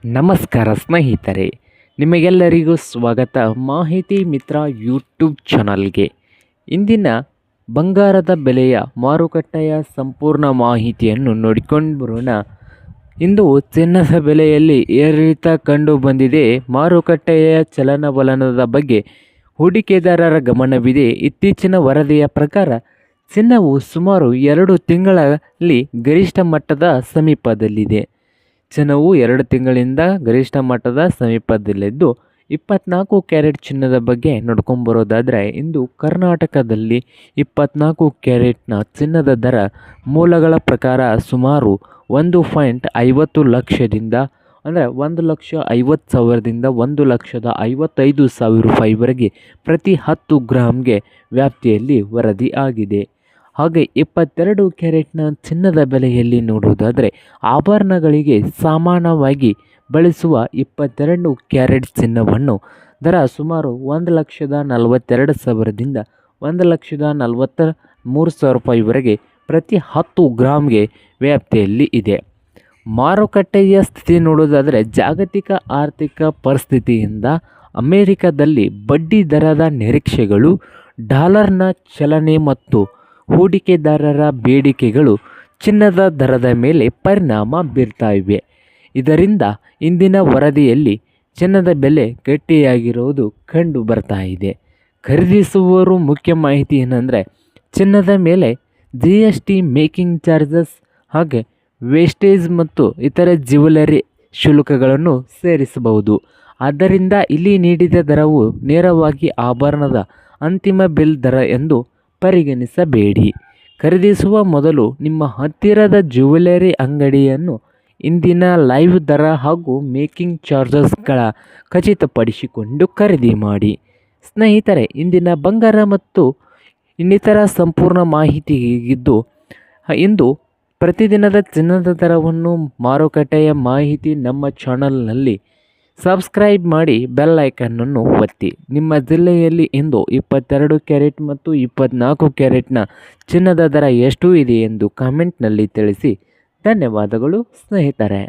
ನಮಸ್ಕಾರ ಸ್ನೇಹಿತರೆ, ನಿಮಗೆಲ್ಲರಿಗೂ ಸ್ವಾಗತ ಮಾಹಿತಿ ಮಿತ್ರ ಯೂಟ್ಯೂಬ್ ಚಾನಲ್ಗೆ. ಇಂದಿನ ಬಂಗಾರದ ಬೆಲೆಯ ಮಾರುಕಟ್ಟೆಯ ಸಂಪೂರ್ಣ ಮಾಹಿತಿಯನ್ನು ನೋಡಿಕೊಂಡು ಬರೋಣ. ಇಂದು ಚಿನ್ನದ ಬೆಲೆಯಲ್ಲಿ ಏರಿಳಿತ ಕಂಡು ಬಂದಿದೆ. ಮಾರುಕಟ್ಟೆಯ ಚಲನವಲನದ ಬಗ್ಗೆ ಹೂಡಿಕೆದಾರರ ಗಮನವಿದೆ. ಇತ್ತೀಚಿನ ವರದಿಯ ಪ್ರಕಾರ ಚಿನ್ನವು ಸುಮಾರು 2 ತಿಂಗಳಲ್ಲಿ ಗರಿಷ್ಠ ಮಟ್ಟದ ಸಮೀಪದಲ್ಲಿದೆ. ಚಿನ್ನವು 2 ತಿಂಗಳಿಂದ ಗರಿಷ್ಠ ಮಟ್ಟದ ಸಮೀಪದಲ್ಲಿದ್ದು, 24 ಕ್ಯಾರೆಟ್ ಚಿನ್ನದ ಬಗ್ಗೆ ನೋಡ್ಕೊಂಬರೋದಾದರೆ, ಇಂದು ಕರ್ನಾಟಕದಲ್ಲಿ 24 ಕ್ಯಾರೆಟ್ನ ಚಿನ್ನದ ದರ ಮೂಲಗಳ ಪ್ರಕಾರ ಸುಮಾರು 1.50 ಲಕ್ಷದಿಂದ ಅಂದರೆ 1,50,000ದಿಂದ 1,55,000 ರೂಪಾಯಿವರೆಗೆ ಪ್ರತಿ 10 ಗ್ರಾಮ್ಗೆ ವ್ಯಾಪ್ತಿಯಲ್ಲಿ ವರದಿ ಆಗಿದೆ. ಹಾಗೆ 22 ಕ್ಯಾರೆಟ್ನ ಚಿನ್ನದ ಬೆಲೆಯಲ್ಲಿ ನೋಡುವುದಾದರೆ, ಆಭರಣಗಳಿಗೆ ಸಾಮಾನ್ಯವಾಗಿ ಬಳಸುವ 22 ಕ್ಯಾರೆಟ್ ಚಿನ್ನವನ್ನು ದರ ಸುಮಾರು 1,42,000ದಿಂದ 1,43,000 ರೂಪಾಯಿವರೆಗೆ ಪ್ರತಿ 10 ಗ್ರಾಮ್ಗೆ ವ್ಯಾಪ್ತಿಯಲ್ಲಿ ಇದೆ. ಮಾರುಕಟ್ಟೆಯ ಸ್ಥಿತಿ ನೋಡುವುದಾದರೆ, ಜಾಗತಿಕ ಆರ್ಥಿಕ ಪರಿಸ್ಥಿತಿಯಿಂದ ಅಮೆರಿಕದಲ್ಲಿ ಬಡ್ಡಿ ದರದ ನಿರೀಕ್ಷೆಗಳು, ಡಾಲರ್ನ ಚಲನೆ ಮತ್ತು ಹೂಡಿಕೆದಾರರ ಬೇಡಿಕೆಗಳು ಚಿನ್ನದ ದರದ ಮೇಲೆ ಪರಿಣಾಮ ಬೀರ್ತಾ ಇವೆ. ಇದರಿಂದ ಇಂದಿನ ವರದಿಯಲ್ಲಿ ಚಿನ್ನದ ಬೆಲೆ ಗಟ್ಟಿಯಾಗಿರುವುದು ಕಂಡು ಬರ್ತಾ ಇದೆ. ಖರೀದಿಸುವವರು ಮುಖ್ಯ ಮಾಹಿತಿ ಏನಂದರೆ, ಚಿನ್ನದ ಮೇಲೆ GST, ಮೇಕಿಂಗ್ ಚಾರ್ಜಸ್ ಹಾಗೆ ವೇಸ್ಟೇಜ್ ಮತ್ತು ಇತರ ಜ್ಯುವೆಲರಿ ಶುಲ್ಕಗಳನ್ನು ಸೇರಿಸಬಹುದು. ಆದ್ದರಿಂದ ಇಲ್ಲಿ ನೀಡಿದ ದರವು ನೇರವಾಗಿ ಆಭರಣದ ಅಂತಿಮ ಬಿಲ್ ದರ ಎಂದು ಪರಿಗಣಿಸಬೇಡಿ. ಖರೀದಿಸುವ ಮೊದಲು ನಿಮ್ಮ ಹತ್ತಿರದ ಜ್ಯುವೆಲರಿ ಅಂಗಡಿಯನ್ನು ಇಂದಿನ ಲೈವ್ ದರ ಹಾಗೂ ಮೇಕಿಂಗ್ ಚಾರ್ಜಸ್ಗಳ ಖಚಿತಪಡಿಸಿಕೊಂಡು ಖರೀದಿ ಮಾಡಿ. ಸ್ನೇಹಿತರೆ, ಇಂದಿನ ಬಂಗಾರ ಮತ್ತು ಇನ್ನಿತರ ಸಂಪೂರ್ಣ ಮಾಹಿತಿಗಿದ್ದು, ಇಂದು ಪ್ರತಿದಿನದ ಚಿನ್ನದ ದರವನ್ನು ಮಾರುಕಟ್ಟೆಯ ಮಾಹಿತಿ ನಮ್ಮ ಚಾನಲ್ನಲ್ಲಿ ಸಬ್ಸ್ಕ್ರೈಬ್ ಮಾಡಿ ಬೆಲ್ ಐಕನ್ನನ್ನು ಒತ್ತಿ. ನಿಮ್ಮ ಜಿಲ್ಲೆಯಲ್ಲಿ ಇಂದು 22 ಕ್ಯಾರೆಟ್ ಮತ್ತು 24 ಕ್ಯಾರೆಟ್ನ ಚಿನ್ನದ ದರ ಎಷ್ಟು ಇದೆ ಎಂದು ಕಾಮೆಂಟ್ನಲ್ಲಿ ತಿಳಿಸಿ. ಧನ್ಯವಾದಗಳು ಸ್ನೇಹಿತರೆ.